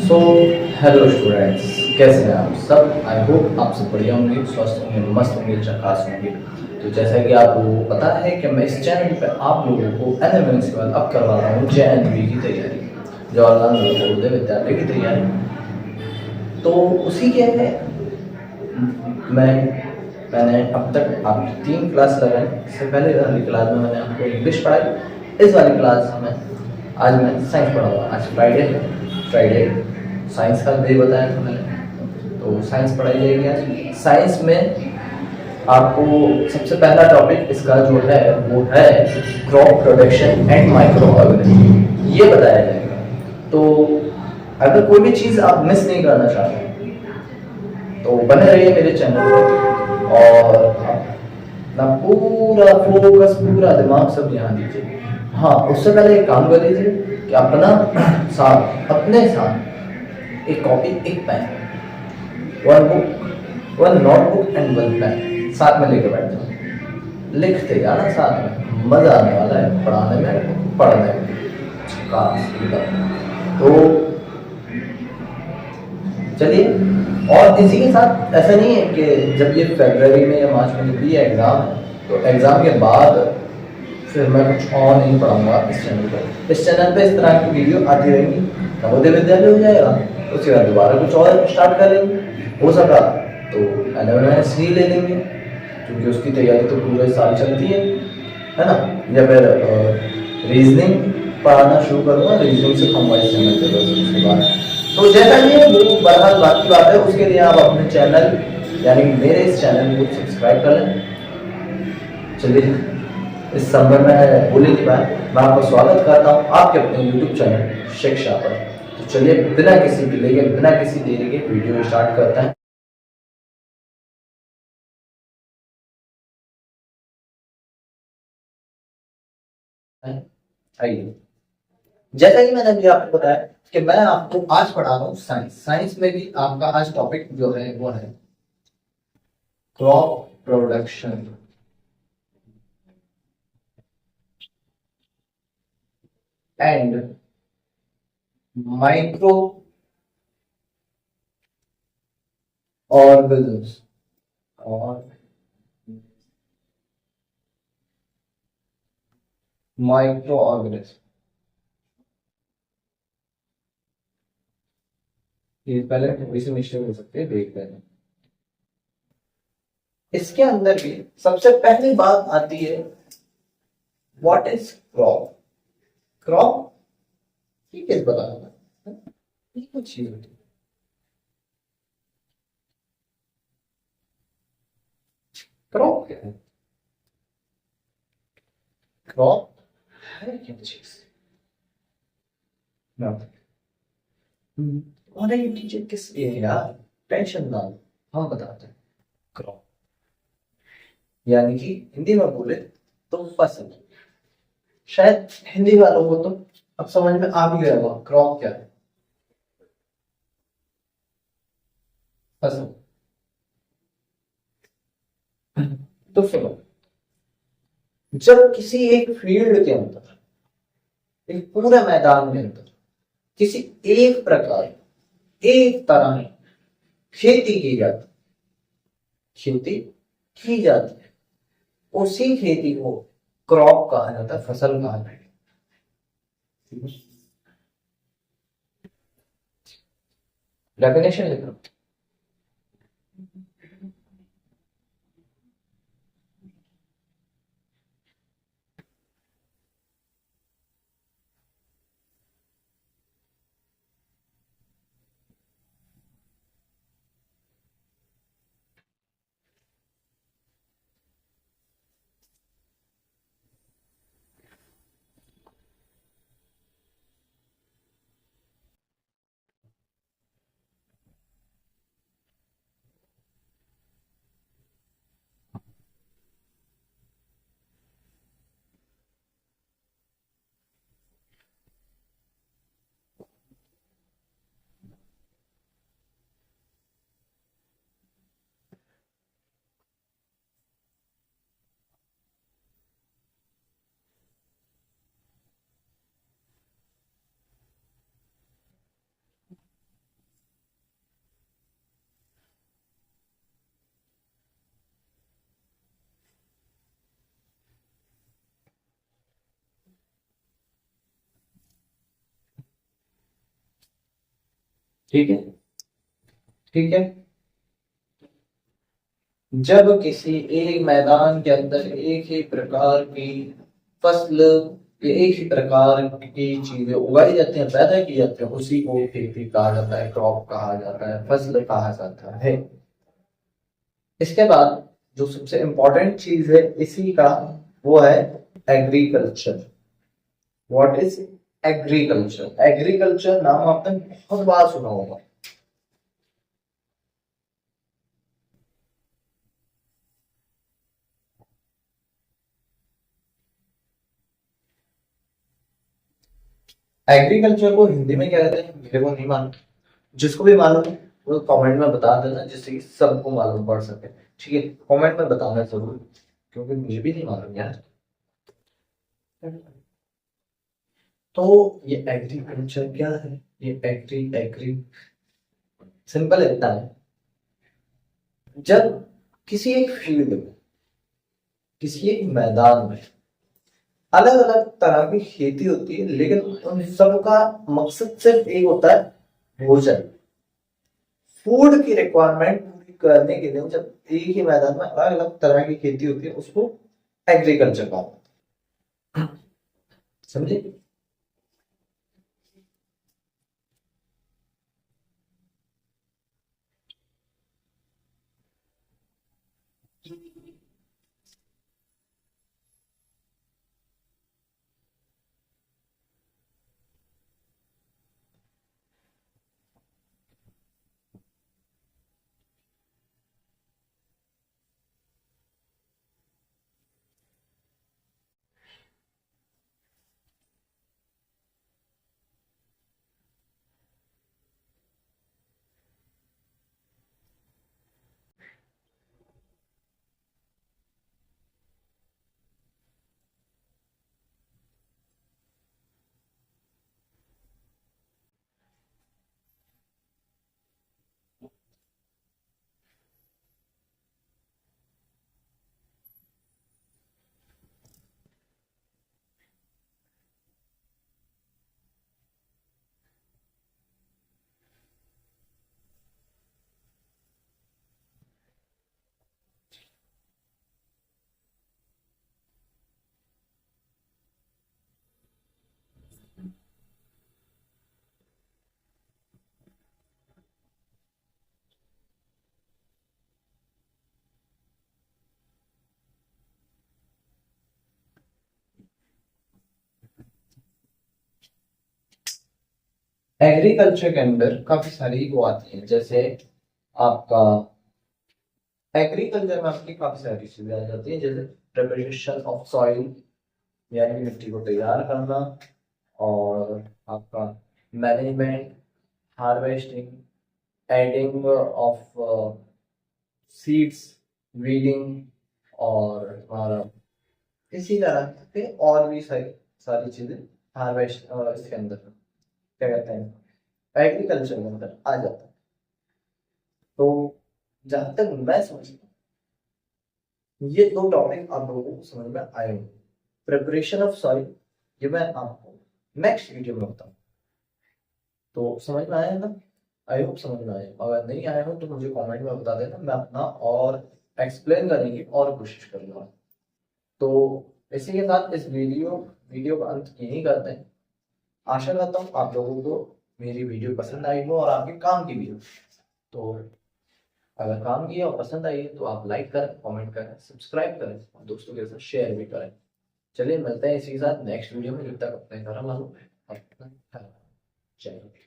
So hello students, कैसे हैं आप सब। आई होप आप सब बढ़िया होंगे, स्वस्थ होंगे, मस्त होंगे, झकास होंगे। तो जैसा कि आप लोगों को पता है कि मैं इस चैनल पे आप लोगों को एनएमएस के बाद अब करवा रहा हूँ जेएनवी की तैयारी, जवाहरलाल नवोदय विद्यालय की तैयारी। तो उसी के है मैं मैंने अब तक आपकी 3 क्लास लगाई। इससे पहले वाली क्लास में मैंने आपको इंग्लिश पढ़ाई। इस वाली क्लास में आज मैं साइंस पढ़ाऊँगा। आज फ्राइडे है, फ्राइडे साइंस का डे बताया था मैंने, तो साइंस पढ़ाई जाएगी आज। साइंस में आपको सबसे पहला टॉपिक इसका जो है वो है crop production and micro organism, ये बताया जाएगा। तो अगर कोई भी चीज़ आप मिस नहीं करना चाहते तो बने रहिए मेरे चैनल पर और अपना पूरा फोकस, पूरा दिमाग सब यहाँ दीजिए। हाँ, उससे पहले एक काम कर लीजिए कि अपना साथ, अपने साथ एक कॉपी, एक pen, one book, one notebook and one pen साथ में लेके बैठ जाओ। लिखते जाना साथ में, मजा आने वाला है पढ़ाने में, पढ़ने में। झकास एकदम। तो चलिए, और इसी के साथ ऐसा नहीं है कि जब ये फरवरी में या मार्च में जब ये एग्ज़ाम है तो एग्ज़ाम के बाद फिर मैं कुछ और नहीं पढ़ाऊँगा इस चैनल पर। इस चैनल पे इस तरह की वीडियो आती रहेंगी। नवोदय विद्यालय हो जाएगा, उसके बाद दोबारा कुछ और स्टार्ट करेंगे। हो सका तो एनएमएस ही ले लेंगे, क्योंकि उसकी तैयारी तो पूरे साल चलती है ना। या फिर रीजनिंग पढ़ाना शुरू करूँगा, रीजनिंग से कम वाइज चैनल पे बस उसके बाद। तो जैसा कि वो बहरहाल बात की बात है, उसके लिए आप अपने चैनल यानी मेरे इस चैनल को सब्सक्राइब कर लें। चलिए, इस संदर्भ में बोलने के बाद मैं आपका स्वागत करता हूँ आपके अपने यूट्यूब चैनल शिक्षा पर। तो चलिए, बिना किसी डिले के, बिना किसी देरी के वीडियो स्टार्ट करते हैं। आइए, जैसा कि मैंने अभी आपको बताया कि मैं आपको आज पढ़ा रहा हूँ साइंस। साइंस में भी आपका आज टॉपिक जो है वो है crop production and micro organism और माइक्रो ऑर्गेनिज्म। ये पहले थोड़ी सी मिस्टेक हो सकती है, देख लेना। इसके अंदर भी सबसे पहली बात आती है व्हाट इज क्रॉप। क्रॉप ठीक है, बता रहा ये कुछ चीज होती है। क्रॉप क्या है? क्रॉप है क्या चीज? और ये टीचर किस लिए है यार, टेंशन ना लो, हम बताते हैं। क्रॉप यानी कि हिंदी में बोले तो फसल। शायद हिंदी वालों को तो अब समझ में आ भी गया होगा क्रॉप क्या है। फसल। तो सुनो, जब किसी एक फील्ड के अंदर, एक पूरे मैदान के अंदर किसी एक प्रकार, एक तरह खेती की जाती, खेती की जाती है, उसी खेती को क्रॉप कहा जाता है, फसल कहा जाता है। डेफिनेशन लिख लो। ठीक है, ठीक है। जब किसी एक मैदान के अंदर एक ही प्रकार की फसल या एक ही प्रकार की चीजें उगाई जाती हैं, पैदा की जाती हैं, उसी को खेती कहा जाता है, क्रॉप कहा जाता है, फसल कहा जाता है। इसके बाद जो सबसे इंपॉर्टेंट चीज है इसी का, वो है agriculture. What is agriculture? Agriculture नाम आपने बहुत बार सुना होगा। एग्रीकल्चर को हिंदी में क्या कहते हैं मेरे को नहीं मालूम। जिसको भी मालूम है वो कमेंट में बता देना, जिससे कि सबको मालूम पड़ सके। ठीक है, कमेंट में बताना जरूर, क्योंकि मुझे भी नहीं मालूम यार। तो ये एग्रीकल्चर क्या है? ये एग्री एग्री सिंपल इतना है। जब किसी एक फील्ड में, किसी एक मैदान में अलग अलग तरह की खेती होती है, लेकिन उन सबका मकसद सिर्फ एक होता है, भोजन। फूड की रिक्वायरमेंट पूरी करने के लिए जब एक ही मैदान में अलग अलग तरह की खेती होती है, उसको एग्रीकल्चर कहा जाता है। समझे? एग्रीकल्चर के अंदर काफी सारी वो आती है, जैसे आपका एग्रीकल्चर में आपकी काफी सारी चीजें आ जाती हैं, जैसे प्रिपरेशन ऑफ सॉइल, यानी मिट्टी को तैयार करना, और आपका management, harvesting, adding of seeds, weeding, और हमारा इसी तरह के और भी सारी सारी चीजें हार्वेस्ट इसके अंदर क्या कहते हैं, एग्रीकल्चर के अंदर आ जाता है। तो जहां तक मैं समझता हूँ, ये दो टॉपिक आप लोगों को समझ में आए होंगे। प्रिपरेशन ऑफ सॉइल, ये मैं आपको नेक्स्ट वीडियो में बताऊँ। तो समझ में आया ना? आई होप समझ में आए। अगर नहीं आए हो तो मुझे कमेंट में बता देना, मैं अपना और एक्सप्लेन करने की और कोशिश करूंगा। तो इसी के साथ इस वीडियो का अंत यही करते हैं। आशा करता हूँ आप लोगों को मेरी वीडियो पसंद आई हो और आपके काम की भी हो। तो अगर काम की और पसंद आई है तो आप लाइक करें, कमेंट करें, सब्सक्राइब करें और दोस्तों के साथ शेयर भी करें। चलिए मिलते हैं इसी के साथ नेक्स्ट वीडियो में। जब तक अपने घर वालों अपना ख्याल रखें। जय हिंद।